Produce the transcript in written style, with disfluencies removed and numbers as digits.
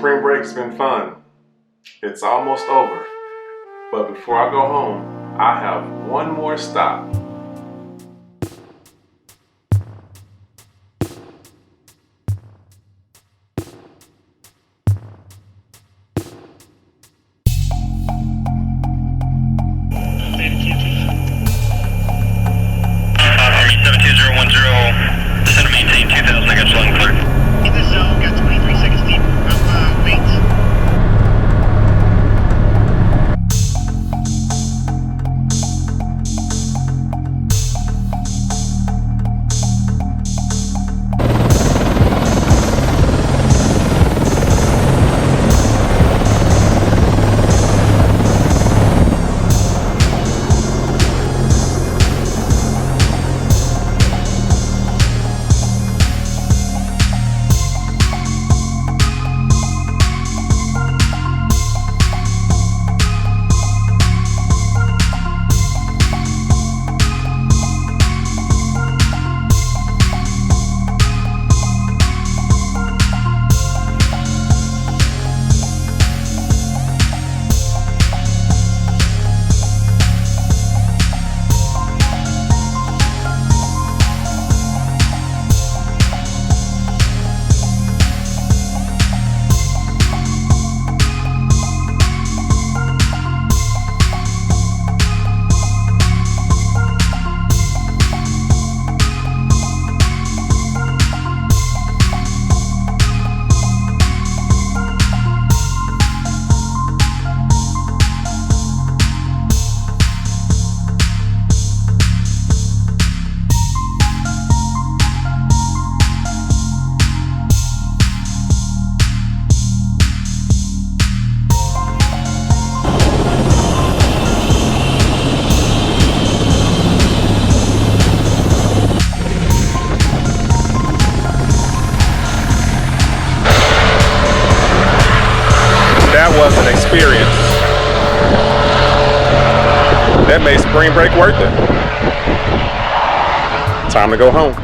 spring break's been fun. It's almost over. But before I go home, I have one more stop. Army 72010, descend to maintain 2000, I got you loud and clear. In the zone, got 23 seconds deep. Wait. That was an experience. That made spring break worth it. Time to go home.